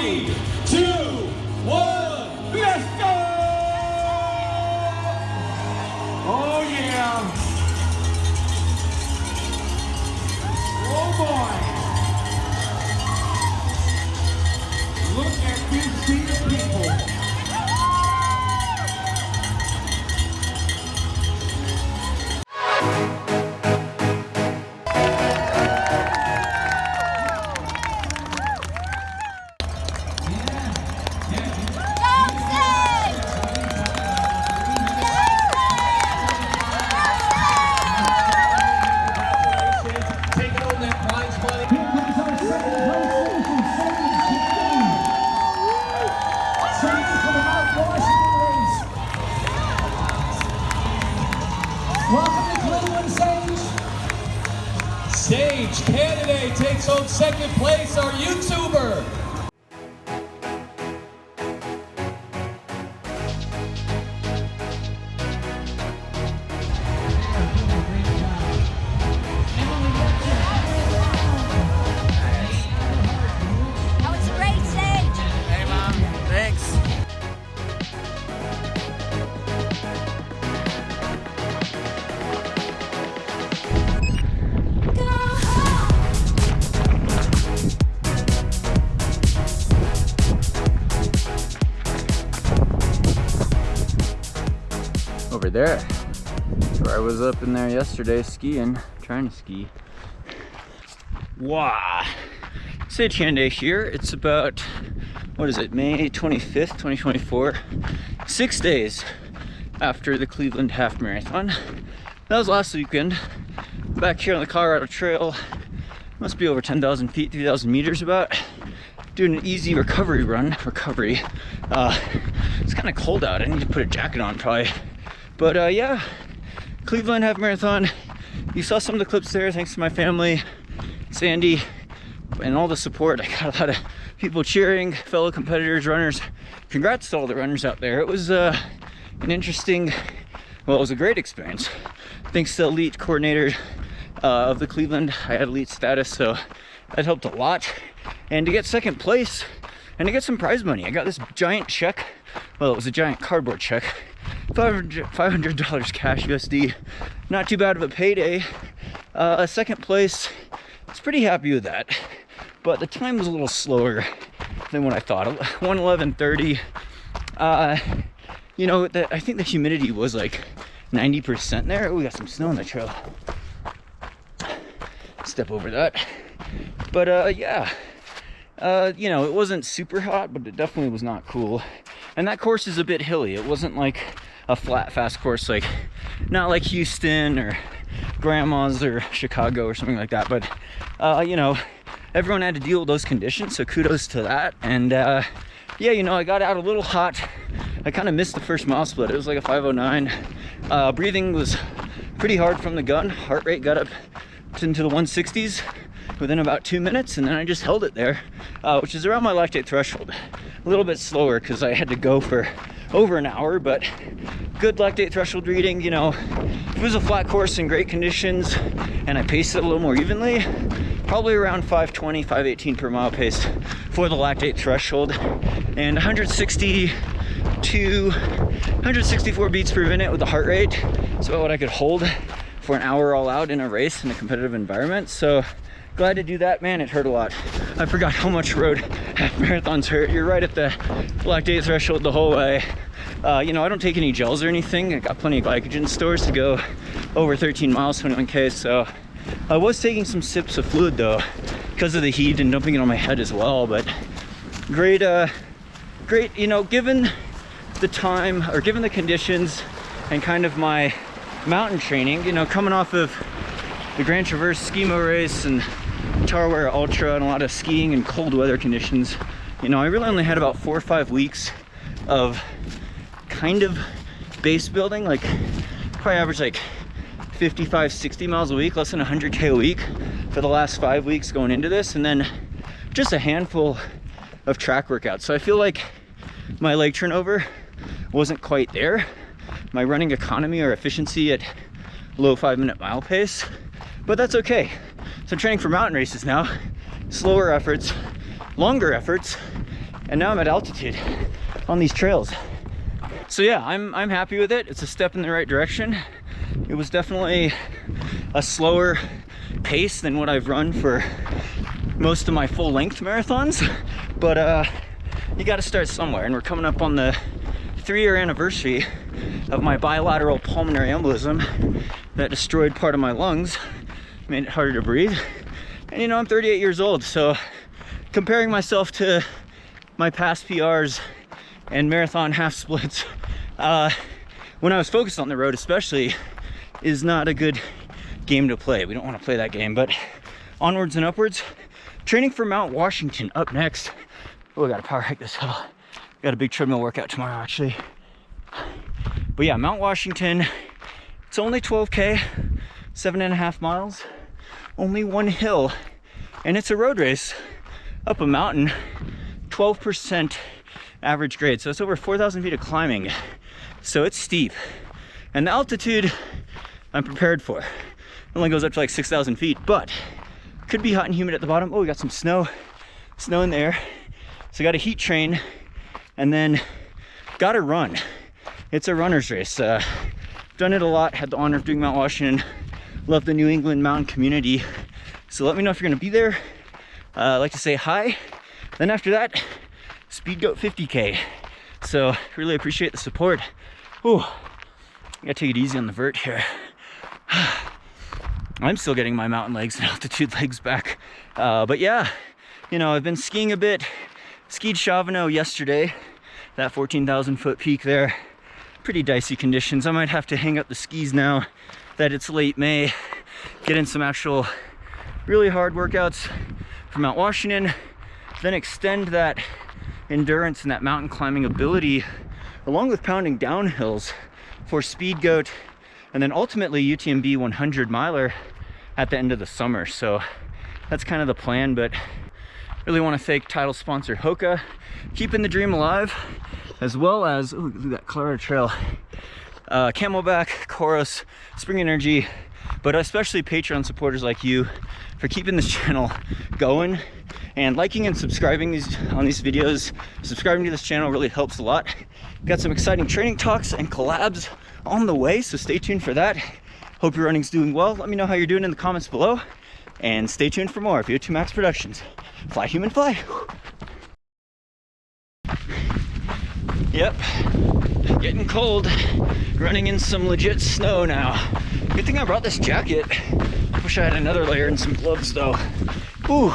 3, 2, 1, let's go! Oh yeah! Oh boy! Look at this sea of people! Welcome to Cleveland, Sage. Sage, Canaday takes home second place, our YouTuber. That was great, Sage. Hey, Mom. Thanks. Over there, where I was up in there yesterday skiing, trying to ski. Wow. Sage Canaday here. It's about, what is it, May 25th, 2024. 6 days after the Cleveland Half Marathon. That was last weekend. Back here on the Colorado Trail. Must be over 10,000 feet, 3,000 meters about. Doing an easy recovery run. It's kind of cold out. I need to put a jacket on probably. But yeah, Cleveland Half Marathon. You saw some of the clips there, thanks to my family, Sandy, and all the support. I got a lot of people cheering, fellow competitors, runners. Congrats to all the runners out there. It was an interesting, well, it was a great experience. Thanks to the elite coordinator of the Cleveland, I had elite status, so that helped a lot. And to get second place and to get some prize money, I got this giant check. Well, it was a giant cardboard check. $500 cash USD. Not too bad of a payday. Second place, I was pretty happy with that. But the time was a little slower than what I thought. 1:11:30. You know, I think the humidity was like 90% there. Oh, we got some snow on the trail. Step over that. But yeah. You know, it wasn't super hot, but it definitely was not cool. And that course is a bit hilly. It wasn't like a flat, fast course, like not like Houston or Grandma's or Chicago or something like that. But you know, everyone had to deal with those conditions, so kudos to that. And yeah, you know, I got out a little hot. I kind of missed the first mile split. It was like a 5:09. Breathing was pretty hard from the gun. Heart rate got up into the 160s within about 2 minutes, and then I just held it there, which is around my lactate threshold. A little bit slower because I had to go for over an hour, but good lactate threshold reading. You know, if it was a flat course in great conditions and I paced it a little more evenly, probably around 5:20, 5:18 per mile pace for the lactate threshold. And 164 beats per minute with the heart rate is about what I could hold for an hour all out in a race in a competitive environment. So glad to do that, man. It hurt a lot. I forgot how much road half marathons hurt. You're right at the lactate threshold the whole way. You know, I don't take any gels or anything. I got plenty of glycogen stores to go over 13 miles, 21K. So I was taking some sips of fluid though, because of the heat and dumping it on my head as well. But great, great, you know, given the time or given the conditions and kind of my mountain training, you know, coming off of the Grand Traverse Skimo race and Tarware Ultra and a lot of skiing in cold weather conditions, you know, I really only had about 4 or 5 weeks of kind of base building. Like probably average like 55, 60 miles a week, less than 100K a week for the last 5 weeks going into this, and then just a handful of track workouts. So I feel like my leg turnover wasn't quite there. My running economy or efficiency at low 5-minute mile pace, but that's okay. So I'm training for mountain races now, slower efforts, longer efforts, and now I'm at altitude on these trails. So yeah, I'm happy with it. It's a step in the right direction. It was definitely a slower pace than what I've run for most of my full length marathons, but you got to start somewhere, and we're coming up on the 3-year anniversary of my bilateral pulmonary embolism that destroyed part of my lungs, made it harder to breathe. And you know, I'm 38 years old, so comparing myself to my past PRs and marathon half splits when I was focused on the road especially is not a good game to play. We don't want to play that game, but onwards and upwards. Training for Mount Washington up next. Oh, I gotta power hike this hill. Got a big treadmill workout tomorrow actually. But yeah, Mount Washington, it's only 12K, 7.5 miles, only one hill, and it's a road race up a mountain, 12% average grade. So it's over 4,000 feet of climbing. So it's steep. And the altitude I'm prepared for. It only goes up to like 6,000 feet, but could be hot and humid at the bottom. Oh, we got some snow in the air. So got a heat train and then got to run. It's a runner's race. Done it a lot, had the honor of doing Mount Washington. Love the New England mountain community. So let me know if you're gonna be there. I'd like to say hi. Then after that, Speed Goat 50K. So really appreciate the support. Ooh, gotta take it easy on the vert here. I'm still getting my mountain legs and altitude legs back. But yeah, you know, I've been skiing a bit. Skied Chavano yesterday, that 14,000 foot peak there. Pretty dicey conditions. I might have to hang up the skis now that it's late May, get in some actual really hard workouts for Mount Washington, then extend that endurance and that mountain climbing ability along with pounding downhills for Speed Goat, and then ultimately UTMB 100 miler at the end of the summer. So that's kind of the plan, but really want to thank title sponsor Hoka, keeping the dream alive, as well as, oh, look at that Colorado Trail, Camelback, Chorus, Spring Energy, but especially Patreon supporters like you for keeping this channel going, and liking and subscribing on these videos. Subscribing to this channel really helps a lot. Got some exciting training talks and collabs on the way, so stay tuned for that. Hope your running's doing well. Let me know how you're doing in the comments below, and stay tuned for more VO2 Max Productions. Fly human fly. Yep, getting cold, running in some legit snow now. Good thing I brought this jacket. Wish I had another layer and some gloves though. Ooh,